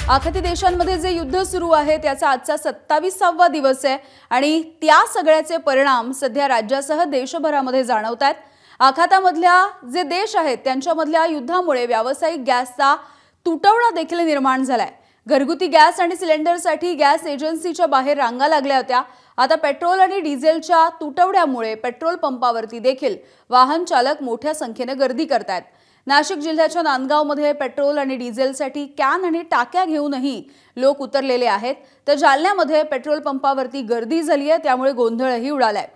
आखाती देशांमध्ये जे युद्ध सुरू आहे त्याचा आजचा 27वा दिवस आहे आणि त्या सगळ्याचे परिणाम सध्या राज्यासह देशभरामध्ये जाणवतात। आखातामधल्या जे देश आहेत त्यांच्यामधल्या युद्धामुळे व्यावसायिक गॅसचा तुटवडा देखील निर्माण झालाय। घरगुती गॅस आणि सिलेंडरसाठी गॅस एजन्सीच्या बाहेर रांगा लागल्या होत्या। आता पेट्रोल आणि डिझेलच्या तुटवड्यामुळे पेट्रोल पंपावरती देखील वाहन चालक मोठ्या संख्येने गर्दी करतात। नाशिक जिल्ह्याच्या नांदगावमध्ये पेट्रोल आणि डिझेलसाठी कॅन आणि टाक्या घेऊनही लोक उतरलेले आहेत। तर जालन्यामध्ये पेट्रोल पंपावरती गर्दी झाली आहे, त्यामुळे गोंधळही उडालाय।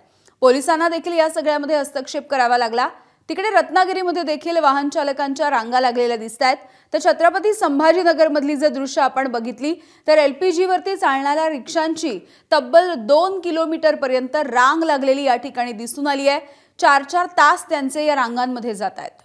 पोलिसांना देखील या सगळ्यामध्ये हस्तक्षेप करावा लागला। तिकडे रत्नागिरीमध्ये देखील वाहन चालकांच्या रांगा लागलेल्या दिसतात। तर छत्रपती संभाजीनगरमधली जे दृश्य आपण बघितली तर एलपीजी वरती चालणाऱ्या रिक्षांची तब्बल 2 किलोमीटर पर्यंत रांग लागलेली या ठिकाणी दिसून आली आहे। 4-4 तास त्यांचे या रांगांमध्ये जात आहेत।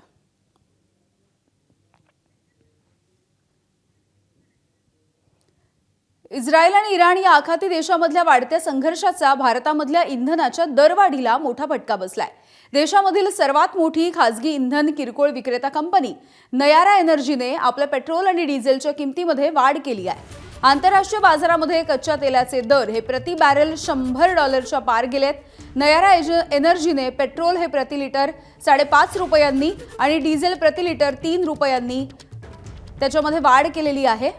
इस्रायल आणि इराण या आखाती देशांमधल्या वाढत्या संघर्षाचा भारतामधल्या इंधनाच्या दरवाढीला मोठा फटका बसलाय। देशामधील सर्वात मोठी खासगी इंधन किरकोळ विक्रेता कंपनी नयारा एनर्जीने आपल्या पेट्रोल आणि डिझेलच्या किमतीमध्ये वाढ केली आहे। आंतरराष्ट्रीय बाजारामध्ये कच्च्या तेलाचे दर हे प्रति बॅरल $100च्या पार गेलेत। नयारा एनर्जीने पेट्रोल हे प्रति लिटर 5.5 रुपयांनी आणि डिझेल प्रति लिटर 3 रुपयांनी त्याच्यामध्ये वाढ केलेली आहे।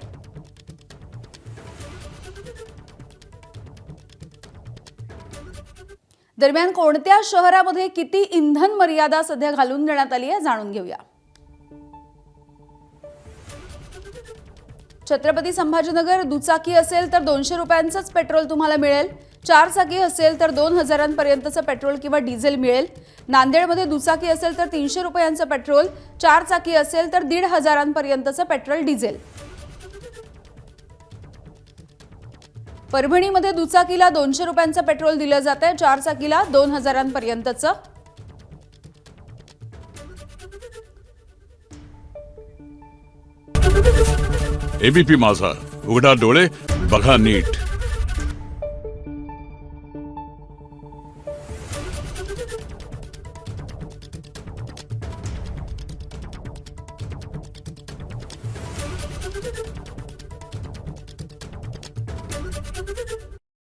दरम्यान कोणत्या शहरामध्ये किती इंधन मर्यादा सध्या घालून देण्यात आली आहे जाणून घेऊया। छत्रपती संभाजीनगर दुचाकी असेल तर 200 रुपयांचंच पेट्रोल तुम्हाला मिळेल। 4 चाकी असेल तर 2000 पर्यंतचं पेट्रोल किंवा डिझेल मिळेल। नांदेडमध्ये दुचाकी असेल तर 300 रुपयांचं पेट्रोल, 4 चाकी असेल तर 1500 पर्यंतचं पेट्रोल डिझेल। परभणीमध्ये दुचाकीला 200 रुपयांचं पेट्रोल दिलं जातंय, 4 चाकीला 2000 पर्यंतचं। एबीपी माझा, उघडा डोळे बघा नीट। Thank you.